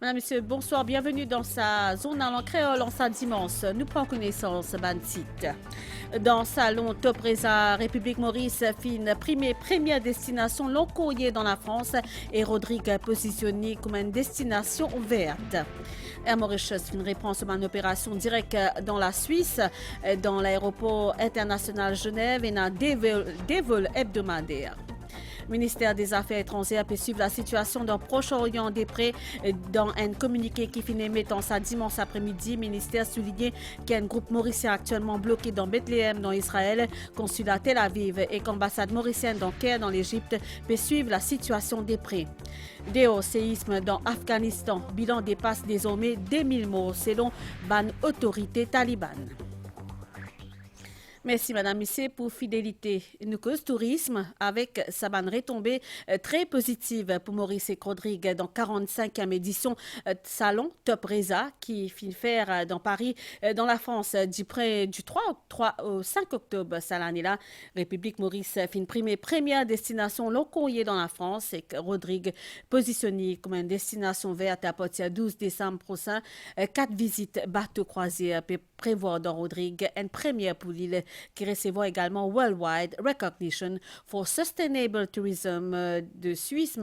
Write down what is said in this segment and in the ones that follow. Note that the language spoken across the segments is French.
Madame, Monsieur, bonsoir, bienvenue dans sa zone en langue créole en sa dimanche. Nous prenons connaissance d'un site. Dans Salon Top Reza, République Maurice, fin première destination long courrier dans la France et Rodrigue positionné comme une destination verte. Air Mauritius une réponse à une opération directe dans la Suisse, dans l'aéroport international Genève et dans des vols hebdomadaires. Le ministère des Affaires étrangères peut suivre la situation dans le Proche-Orient des près. Dans un communiqué qui finit mettant ça dimanche après-midi, le ministère souligne qu'il y a un groupe mauricien actuellement bloqué dans Bethléem, dans Israël, consulat Tel Aviv et qu'ambassade mauricienne dans Caire, dans l'Égypte, peut suivre la situation des près. Des hauts séismes dans Afghanistan. Bilan dépasse désormais 2000 morts selon ban autorité talibane. Merci Madame Missé pour fidélité. Nous cause tourisme avec sa bonne retombée très positive pour Maurice et Rodrigue dans 45e édition Salon Top Reza qui finit faire dans Paris, dans la France, du 3 au 5 octobre cette année-là. République Maurice finit première destination long courrier dans la France et Rodrigue positionné comme une destination verte à partir du 12 décembre prochain. 4 visites bateau croisière peut prévoir dans Rodrigue, une première pour l'île qui recevra également Worldwide Recognition for Sustainable Tourism de Swiss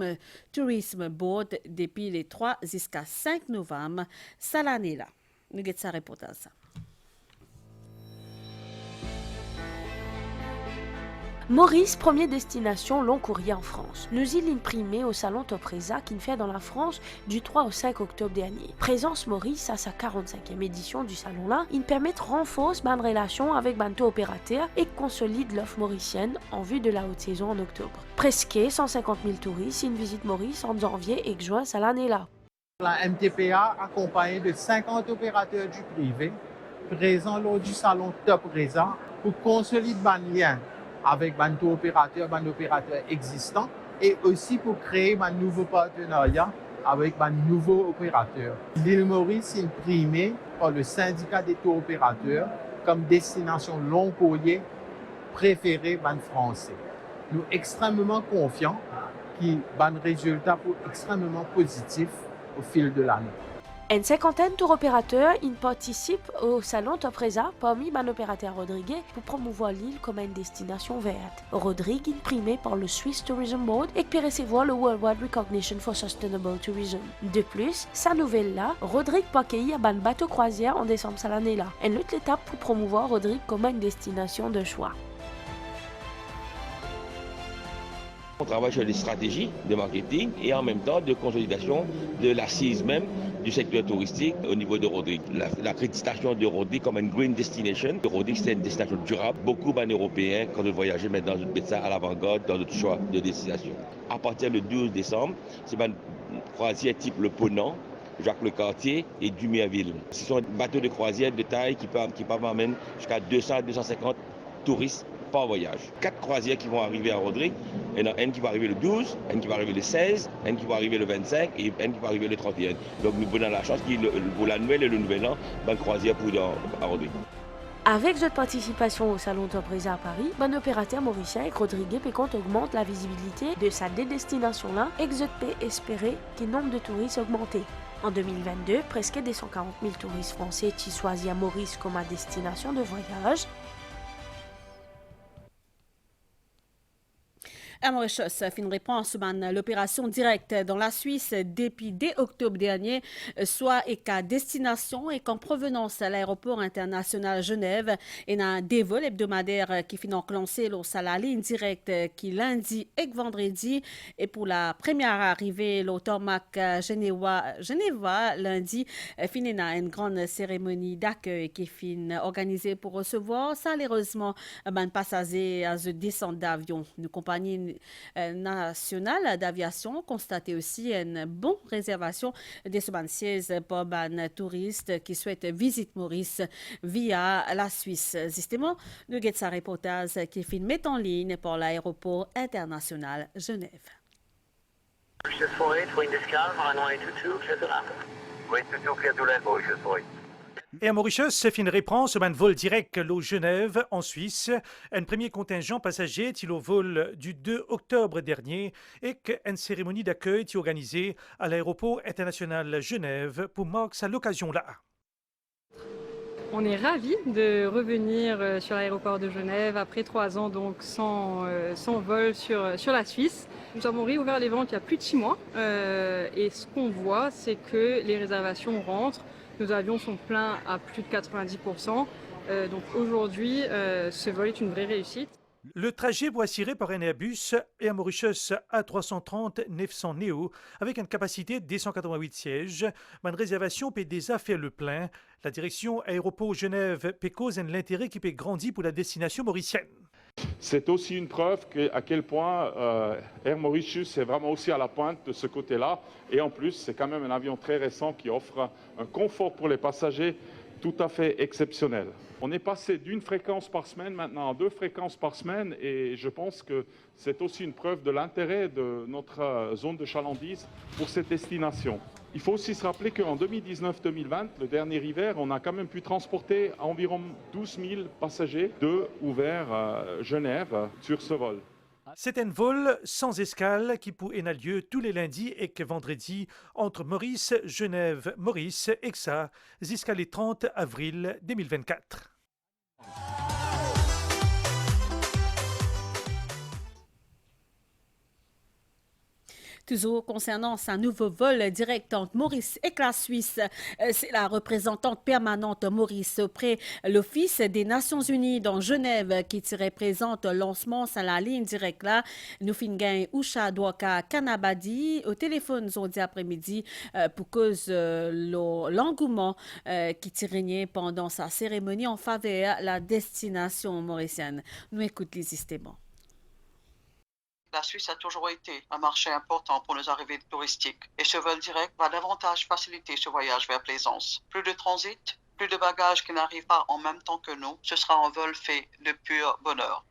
Tourism Board depuis les 3 jusqu'à 5 novembre, cette année-là. Nous avons ça reportage. Maurice, première destination long courrier en France. Nous y imprimé au salon Top Reza qui fait dans la France du 3 au 5 octobre dernier. Présence Maurice à sa 45e édition du salon-là, il permet de renforcer bonne relation avec Banto opérateur et consolide l'offre mauricienne en vue de la haute saison en octobre. Presque 150 000 touristes une visite Maurice en janvier et juin cette année-là. La MTPA accompagnée de 50 opérateurs du privé présents lors du salon Top Reza pour consolider le lien avec nos opérateurs existants et aussi pour créer un nouveau partenariat avec un nouveau opérateur. L'île Maurice est primée par le syndicat des tours opérateurs comme destination long courrier préférée des Français. Nous sommes extrêmement confiants qu'il y a un résultat extrêmement positif au fil de l'année. Une cinquantaine de tour opérateurs participent au salon Top Reza parmi mon opérateur Rodrigue pour promouvoir l'île comme une destination verte. Rodrigue est primé par le Swiss Tourism Board et peut recevoir le Worldwide Recognition for Sustainable Tourism. De plus, sa nouvelle-là, Rodrigue peut accueillir un bateau croisière en décembre cette année-là. Une autre étape pour promouvoir Rodrigue comme une destination de choix. On travaille sur des stratégies de marketing et en même temps de consolidation de l'assise même du secteur touristique au niveau de Rodrigue. L'accréditation de Rodrigue comme une green destination. Rodrigue, c'est une destination durable. Beaucoup d'Européens, quand ils voyagent maintenant, ils mettent ça à l'avant-garde dans notre choix de destination. À partir du 12 décembre, c'est une croisière type le Ponant, Jacques Le Cartier et Dumerville. Ce sont des bateaux de croisière de taille qui peuvent amener jusqu'à 200-250 touristes par voyage. 4 croisières qui vont arriver à Rodrigue. Il y en a une qui va arriver le 12, une qui va arriver le 16, une qui va arriver le 25 et une qui va arriver le 31. Donc nous avons la chance pour la nouvelle et le nouvel an, une croisière pour à Rodrigue. Avec votre participation au salon Top Reza à Paris, bon opérateur mauricien et Rodrigue compte augmente la visibilité de sa destination-là et que peut espérer que le nombre de touristes augmente. En 2022, presque 240 000 touristes français qui choisissent Maurice comme destination de voyage. Air Mauritius fait une réponse à l'opération directe dans la Suisse depuis dès octobre dernier, soit et qu'à destination et qu'en provenance à l'aéroport international Genève et dans des vols hebdomadaires qui finissent lancés sur la ligne directe qui lundi et vendredi et pour la première arrivée l'automac Genève lundi finit dans une grande cérémonie d'accueil qui finit organisée pour recevoir chaleureusement un passager à ce descente d'avion. Une compagnie nationale d'aviation constaté aussi une bonne réservation des semences pour les touristes qui souhaitent visiter Maurice via la Suisse. Justement, nous avons un reportage qui est mis en ligne par l'aéroport international Genève. Et à Mauritius, fin réponse un vol direct au Genève, en Suisse. Un premier contingent passager est au vol du 2 octobre dernier et qu'une cérémonie d'accueil est organisée à l'aéroport international Genève pour marquer à l'occasion-là. On est ravis de revenir sur l'aéroport de Genève après 3 ans donc sans vol sur la Suisse. Nous avons réouvert les ventes il y a plus de 6 mois et ce qu'on voit c'est que les réservations rentrent. Nos avions sont pleins à plus de 90%. Donc aujourd'hui, ce vol est une vraie réussite. Le trajet est assuré par un Airbus et un Mauritius A330-900 Neo avec une capacité de 288 sièges. Une réservation peut déjà faire le plein. La direction aéroport Genève peut causer l'intérêt qui peut grandir pour la destination mauricienne. C'est aussi une preuve à quel point Air Mauritius est vraiment aussi à la pointe de ce côté-là. Et en plus, c'est quand même un avion très récent qui offre un confort pour les passagers tout à fait exceptionnel. On est passé d'une fréquence par semaine maintenant à 2 fréquences par semaine et je pense que c'est aussi une preuve de l'intérêt de notre zone de chalandise pour cette destination. Il faut aussi se rappeler qu'en 2019-2020, le dernier hiver, on a quand même pu transporter environ 12 000 passagers de ou vers Genève sur ce vol. C'est un vol sans escale qui peut avoir lieu tous les lundis et vendredis entre Maurice, Genève, Maurice et ça jusqu'à le 30 avril 2024. Toujours concernant sa nouveau vol direct entre Maurice et la Suisse, c'est la représentante permanente Maurice auprès de l'Office des Nations Unies dans Genève qui représente le lancement sur la ligne directe là. Nous finissons Usha Douaka Kanabadi au téléphone aujourd'hui après-midi pour cause l'engouement qui régnait pendant sa cérémonie en faveur de la destination mauricienne. Nous écoutons les histoires. La Suisse a toujours été un marché important pour nos arrivées touristiques et ce vol direct va davantage faciliter ce voyage vers Plaisance. Plus de transit, plus de bagages qui n'arrivent pas en même temps que nous, ce sera un vol fait de pur bonheur.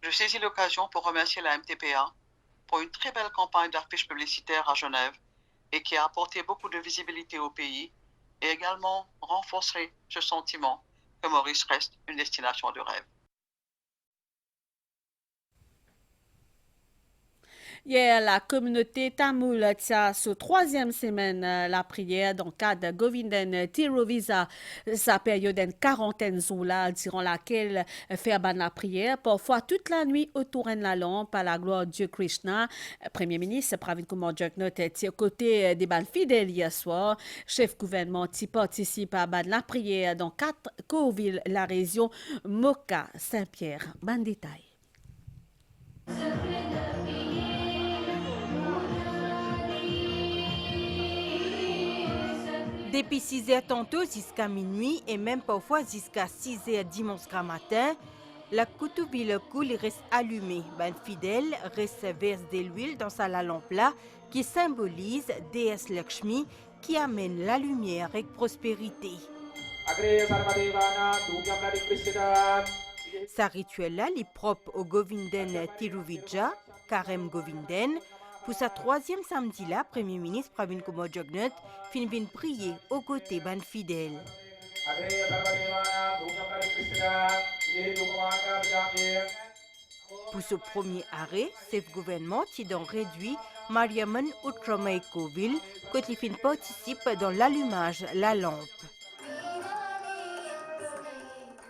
Je saisis l'occasion pour remercier la MTPA pour une très belle campagne d'affiches publicitaires à Genève et qui a apporté beaucoup de visibilité au pays et également renforcé ce sentiment que Maurice reste une destination de rêve. Hier, la communauté tamoul tient sa 3e semaine la prière dans le cadre de Govindan Tirovisa, sa période d'une quarantaine là, durant laquelle faire la prière, parfois toute la nuit autour de la lampe à la gloire de Dieu Krishna. Premier ministre Pravin Kumar Jugnauth était aux côtés des balles fidèles hier soir. Chef gouvernement qui participe à la prière dans 4 co-villes, la région Moka, Saint-Pierre. Bon détail. Depuis 6h tantôt jusqu'à minuit et même parfois jusqu'à 6h dimanche matin, la Koutouville coule reste allumée. Ben fidèle reste verse de l'huile dans sa lampe là qui symbolise déesse Lakshmi qui amène la lumière avec prospérité. Sa rituel là est propre au Govindan Tiruvija, Karem Govindan. Pour sa 3e samedi là, Premier ministre Pravin Kumar Jugnauth vient prier aux côtés ban fidèles. Pour ce premier arrêt, ce gouvernement qui donc réduit Mariaman Utramay Kovil, quand il participe dans l'allumage la lampe.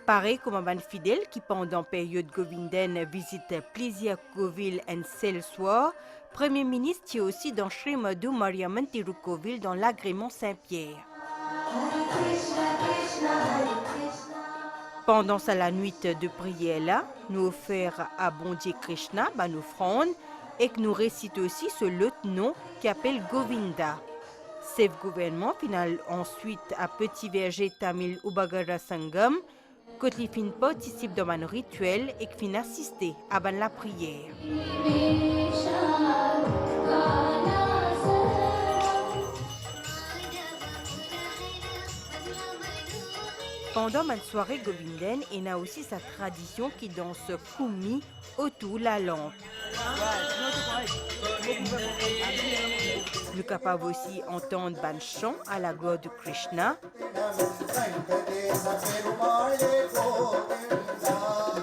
Pareil comme un ban fidèle qui pendant période Govindan visite plusieurs Kovil un seul soir, Premier ministre qui est aussi dans Sri Madhu Mariamman Tirukovil dans l'agrément Saint-Pierre. Pendant la nuit de prière là, nous offrons à bon Dieu Krishna une offrande et que nous récitons aussi ce lieutenant qui appelle Govinda. Ce gouvernement final ensuite à Petit Verger Tamil Ubagara Sangam, quand les fins participent dans un rituel et qui assistent à la prière. Pendant ma soirée govindaine, il y a aussi sa tradition qui danse Kumi autour de la lampe. Nous capable aussi entendre ban chant à la gloire de Krishna.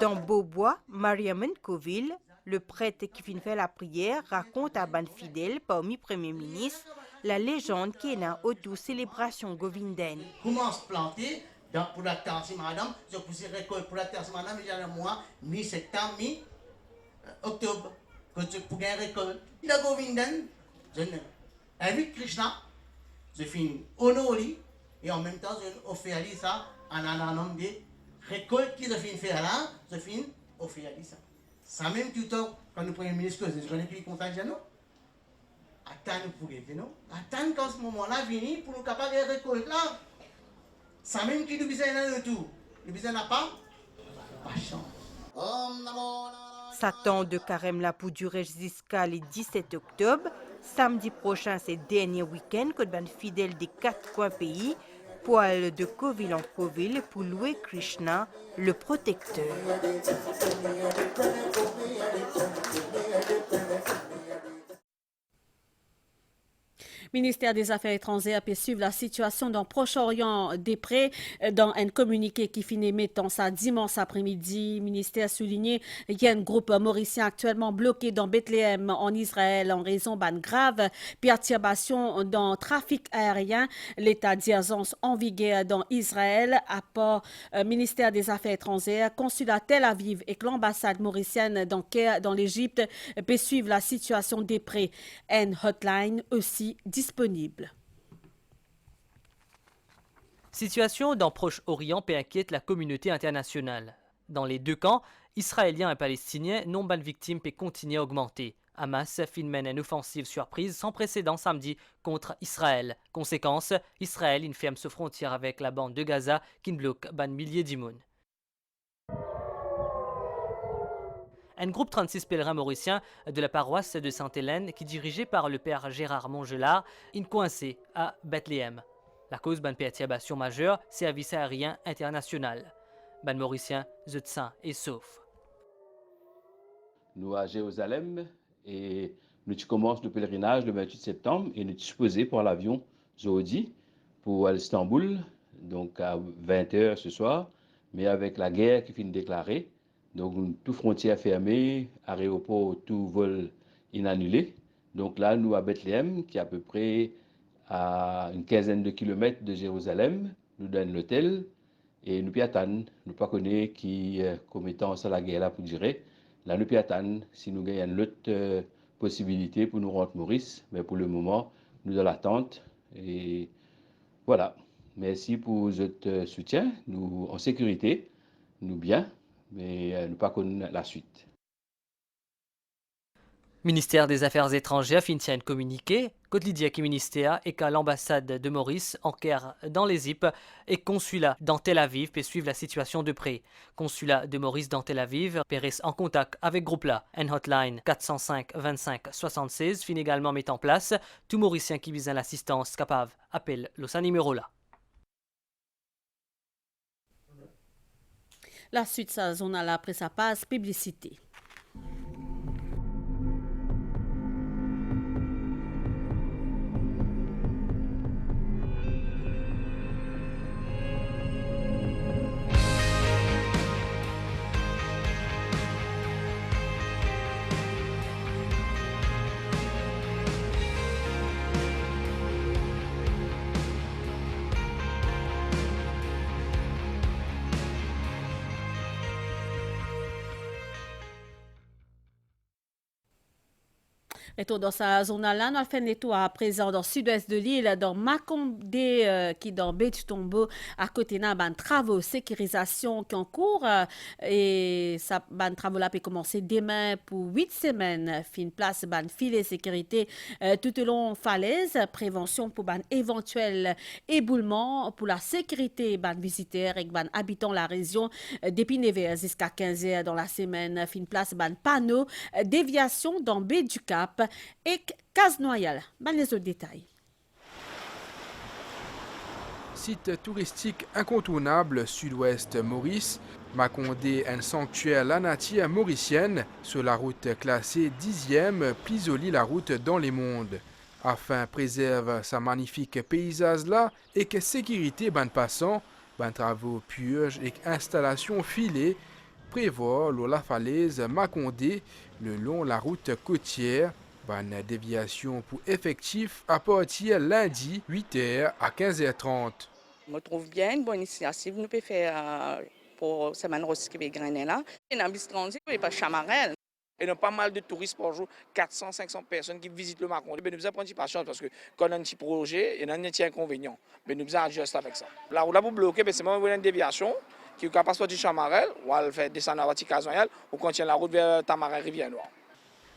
Dans Beaubois, Mariaman Coville, le prêtre qui finit faire la prière raconte à ban fidèle parmi premiers ministres la légende qui est là autour de célébration govindaine. Commence à planter pour la terre, madame, je pousse récolte pour la terre, madame, il y a le mois mi-septembre, mi-octobre, que tu peux gagner récolte. Il a govindan, je invite Krishna, je finis honorer et en même temps je offre ça en un nombre de récoltes qui je finis faire là, je finis offrir ça. Ça même tout le temps, quand le Premier ministre, je connais plus contact de nous. Attends pour les non? Attends quand ce moment-là vient pour nous capables de récolter là. Ça même qui nous besoin de tout. Nous besoin n'a pas chance. Sa temps de carême là pour durer jusqu'à le 17 octobre. Samedi prochain, c'est le dernier week-end que les fidèles des 4 coins pays pour aller de Coville en Coville pour louer Krishna, le protecteur. Ministère des Affaires étrangères peut suivre la situation dans le Proche-Orient des près. Dans un communiqué qui finit mettant ça dimanche après-midi, le ministère souligné qu'il y a un groupe mauricien actuellement bloqué dans Bethléem en Israël en raison d'une grave perturbation dans le trafic aérien. L'état d'urgence en vigueur dans Israël, à part ministère des Affaires étrangères, consulat Tel Aviv et l'ambassade mauricienne dans Caire, dans l'Égypte, peut suivre la situation des près. Un hotline aussi disponible. Situation dans Proche-Orient peut inquiète la communauté internationale. Dans les deux camps, Israéliens et Palestiniens, nombre de victimes peut continuer à augmenter. Hamas mène une offensive surprise sans précédent samedi contre Israël. Conséquence, Israël ferme ses frontières avec la bande de Gaza qui bloque ban milliers d'immunes. Un groupe 36 pèlerins mauriciens de la paroisse de Sainte-Hélène qui est dirigé par le père Gérard Mongelard est coincé à Bethléem. La cause d'une perturbation majeure, service aérien international. Ban mauricien, zut sain et sauf. Nous à Jérusalem et nous commençons le pèlerinage le 28 septembre et nous sommes supposés pour l'avion Zoodi pour aller à Istanbul, donc à 20h ce soir, mais avec la guerre qui finit déclarée. Donc, toute frontière fermée, aéroport, tout vol inannulé. Donc là, nous à Bethléem, qui est à peu près à une quinzaine de kilomètres de Jérusalem, nous donnons l'hôtel et nous attendons. Nous ne connaissons pas qui, comme étant ça la guerre là pour dire. Là, nous attendons si nous gagnons l'autre possibilité pour nous rendre Maurice. Mais pour le moment, nous dans l'attente. Et voilà. Merci pour votre soutien. Nous en sécurité, nous bien. Mais nous pas connaître la suite. Ministère des Affaires étrangères finit un communiqué. Côte Lydia qui ministère et qu'à l'ambassade de Maurice en Caire dans les Ypres et consulat dans Tel Aviv peut suivre la situation de près. Consulat de Maurice dans Tel Aviv reste en contact avec groupe là. Un hotline 405 25 76 finit également mettre en place. Tout Mauricien qui vise l'assistance capable appelle le numéro là. La suite, ça zone à la après sa passe publicité. Et tout dans sa zone là, nous fait nettoyer à présent dans le sud-ouest de l'île, dans Macondé, qui est dans Bétutombo, à côté d'un ban travaux de sécurisation qui est en cours. Et ça, ban travaux là peut commencer demain pour 8 semaines. Fin place, ban filet sécurité tout au long falaise, prévention pour ban éventuel éboulement, pour la sécurité ban visiteurs et ban habitants la région depuis 9h jusqu'à 15h dans la semaine. Fin place, ban panneau, déviation dans Baie du Cap et Casnoyal. Ben les autres détails. site touristique incontournable sud-ouest Maurice. Makondé, un sanctuaire la nature mauricienne sur la route classée 10e, plus jolie la route dans le monde. Afin préserve sa magnifique paysage là et que sécurité ban passant, ban travaux purge et installation filée prévoit la falaise Makondé le long la route côtière. Ban déviation pour effectif à partir lundi 8h à 15h30. Je me trouve bien, une bonne initiative. Nous pouvons faire pour semaine rose qui est gagné là. Et dans le transit, il n'y a pas Chamarel. Et il y a pas mal de touristes par jour, 400-500 personnes qui visitent le Makondé. Mais nous avons pris patience parce que quand on a un petit projet, il y a un petit inconvénient. Mais nous avons adjusté avec ça. La route là pour bloquer, c'est même une déviation qui est capable de sortir de Chamarel, ou elle fait descendre à Ticazonial, ou continue la route vers Tamarin Rivière Noire.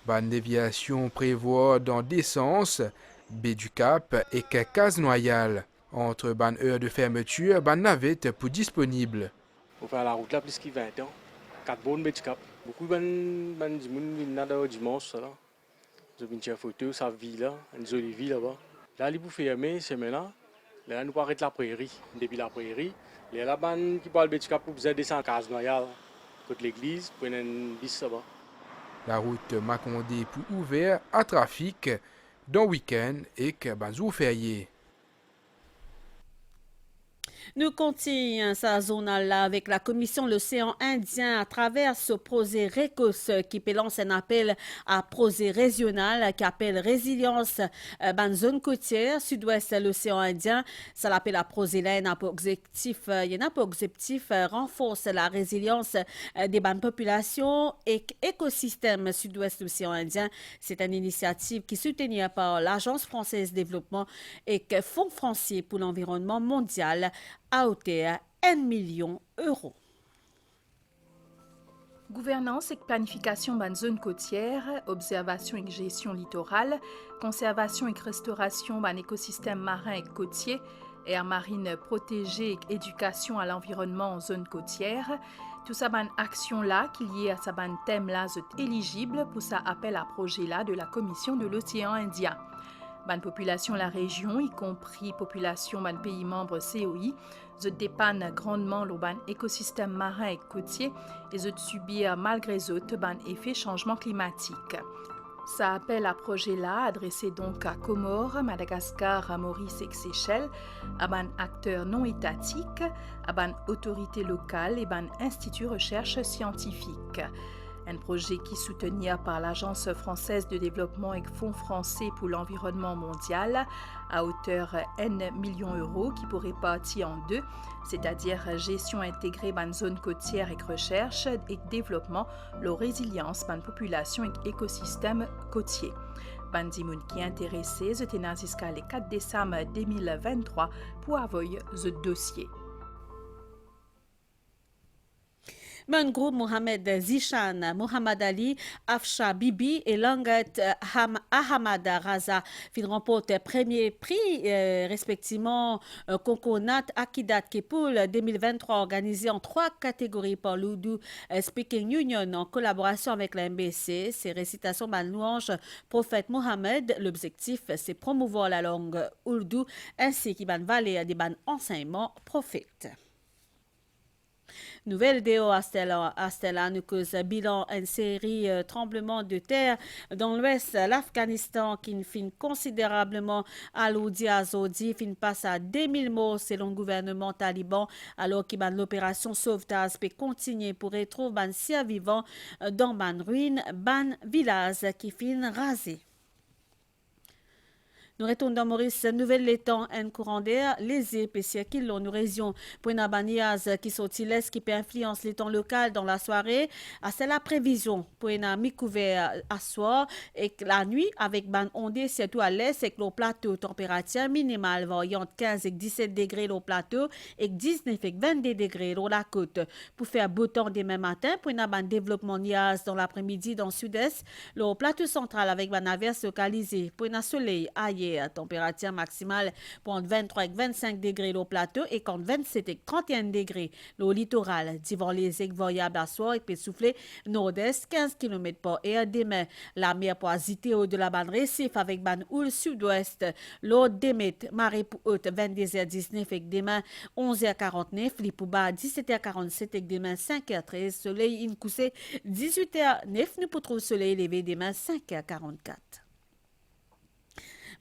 Ban déviation prévoit dans deux sens, baie du Cap et Case-Noyal. Entre ban heure de fermeture, ban navette pour disponible. On fait la route là plus que 20 ans. 4 bonnes baie du Cap. Beaucoup de gens viennent dimanche là. Ils viennent faire photo, sa vie là, une jolie vie là-bas. Là, ils pour fermer, c'est maintenant. Là, nous arrêtons la prairie. Depuis la prairie, là, la ban qui parle baie du Cap pour vous descendre à Case-Noyal, côté l'église, pour une bis là-bas. La route Makondé pour ouvert à trafic dans le week-end et que jour férié. Nous continuons sa zone là avec la commission l'océan Indien à travers ce projet RECOS qui lance un appel à projet régional qui appelle résilience dans zone côtière sud-ouest de l'océan Indien. Ça l'appelle à projet là, il y a pour objectif renforce la résilience des bonnes populations et écosystèmes sud-ouest de l'océan Indien. C'est une initiative qui est soutenue par l'Agence française de développement et Fonds français pour l'environnement mondial à hauteur de 1 million d'euros. Gouvernance et planification dans zone côtière, observation et gestion littorale, conservation et restauration dans écosystème marin et côtier, air marine protégée et éducation à l'environnement en zone côtière. Tout ça ban action là qui lié à ça ban thème là est éligible pour ça appel à projet là de la commission de l'océan Indien. Ban population la région, y compris population ban pays membres COI, ze dépannent grandement le ban écosystème marin et côtier et ze subir malgré eux ban effet changement climatique. Ça appelle à projet là adressé donc à Comores, Madagascar, Maurice et Seychelles, à ban acteurs non étatiques, à ban autorités locales et ban institut recherche scientifique. Un projet qui est soutenu par l'Agence française de développement et Fonds français pour l'environnement mondial à hauteur de 1 million d'euros qui pourrait partir en deux, c'est-à-dire gestion intégrée dans zone côtière et recherche et développement, la résilience dans population et écosystème côtier. Bandimoun qui est intéressé, se tenant jusqu'à le 4 décembre 2023 pour avoir ce dossier. Mon groupe Mohamed Zishan, Mohamed Ali, Afsha Bibi et Langat Ahmad Raza fin remportent premier prix respectivement Conconat Akidat Kepoul 2023 organisé en 3 catégories par l'Urdu Speaking Union en collaboration avec la MBC. C'est récitation de louange prophète Mohamed. L'objectif c'est promouvoir la langue Urdu ainsi qu'il va valer des enseignements prophètes. Nouvelle déo Astella nous cause bilan une série tremblement de terre dans l'ouest l'Afghanistan qui fin considérablement alourdi à Zodi fin passe à 2000 morts selon le gouvernement taliban alors que l'opération sauvetage peut continuer pour retrouver ban survivants dans ban ruine ban village qui fin rasé. Nous retournons dans Maurice, nouvelle l'étang, un courant d'air léger, pécier kilo, nous régions pour une baniaz qui sortit l'est qui peut influencer l'étang local dans la soirée. C'est la prévision pour une mi-couvert à soir et la nuit avec ban ondé surtout à l'est et le plateau température minimale variant 15 et 17 degrés au plateau et 19 et 22 degrés sur la côte. Pour faire beau temps demain matin pour une ban développement niaz dans l'après-midi dans le sud-est, le plateau central avec ban averse localisée pour un soleil ailleurs degrés. Température maximale pour entre 23 et 25 degrés au plateau et contre 27 et 31 degrés au littoral. Divant les aigues variables à soir et peut souffler nord-est 15 km par heure. Demain, la mer pour agiter au de la bande récif avec bande houle sud-ouest. L'eau démet marée pour haute 22h19 et demain 11h49. Les pour bas 17h47 et demain 5h13. Soleil in coussé 18h09. Nous pour trouver soleil levé demain 5h44.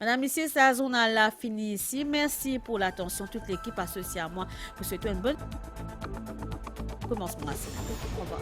Madame, Monsieur, sa journal a fini ici. Merci pour l'attention. Toute l'équipe associée à moi. Vous souhaitez une bonne commencement à ce matin. Au revoir.